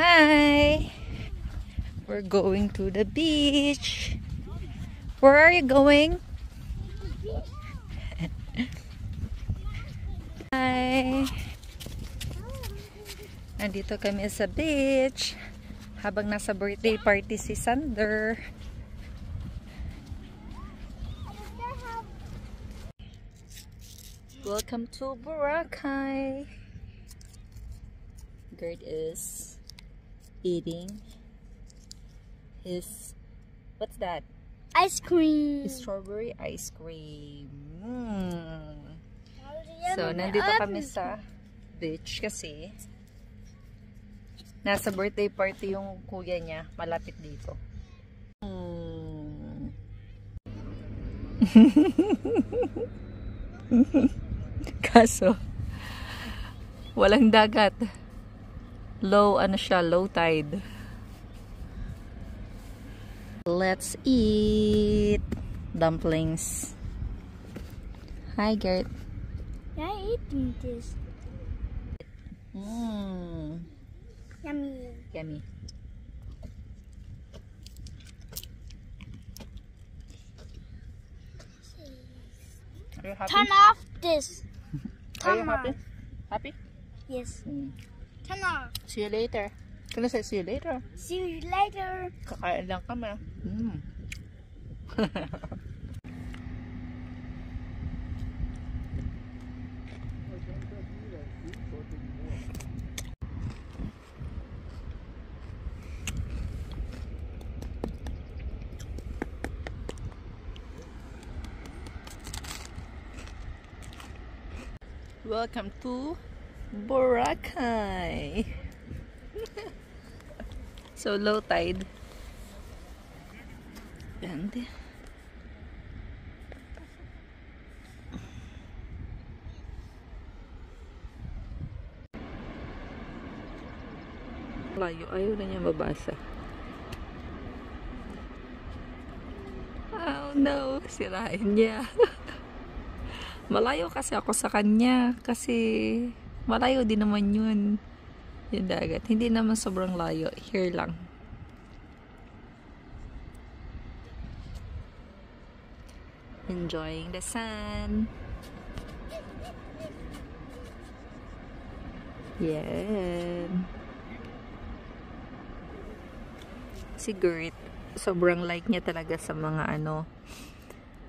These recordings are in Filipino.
Hi! We're going to the beach. Where are you going? Hi! Nandito kami sa beach habang nasa birthday party si Sander. Welcome to Boracay. Gert is eating his, what's that? Ice cream. Strawberry ice cream. So, nandito kami sa beach kasi nasa birthday party yung kuya niya, malapit dito. Kaso walang dagat. Low, ano siya, low tide. Let's eat dumplings. Hi, Gert. I'm eating this. Yummy. Yummy. Are you happy? Turn off this. Are you happy? Happy? Yes. Turn off. See you later. Can I say see you later? See you later. Kakain lang kami. Welcome to Boracay. So low tide. And layo, ayaw na niya mabasa. Oh no, sirain niya. Malayo kasi ako sa kanya kasi malayo din naman yun yung dagat. Hindi naman sobrang layo. Here lang. Enjoying the sun. Yeah. Si Gert, sobrang like niya talaga sa mga ano,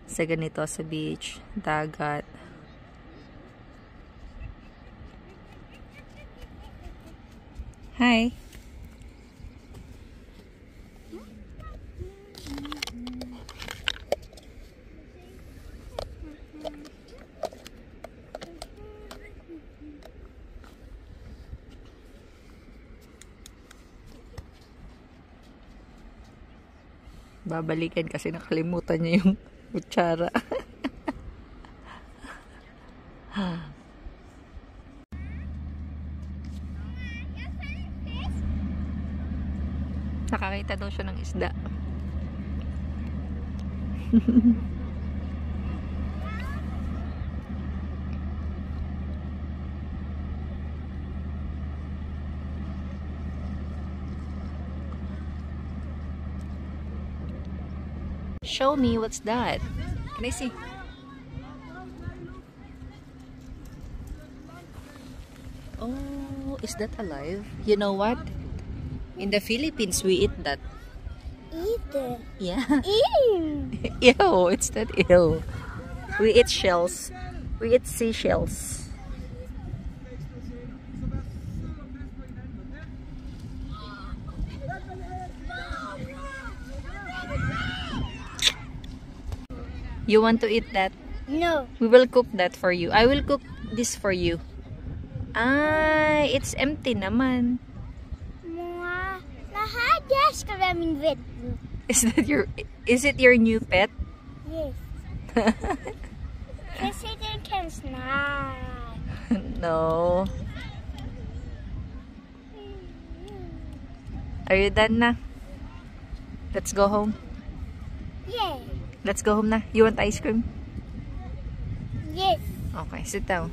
sa ganito, sa beach, dagat. Hi. Babalikan kasi nakalimutan niya yung kutsara. Nakakita daw siya ng isda. Show me, what's that? Can I see? Oh, is that alive? You know what? In the Philippines, we eat that. Eat it. Yeah. Ew. Ew, it's not ew. We eat shells. We eat seashells. You want to eat that? No. We will cook that for you. I will cook this for you. Ah, it's empty naman. Is it your new pet? Yes. President can snack. No. Are you done na? Let's go home. Yeah. Let's go home na. You want ice cream? Yes. Okay, sit down.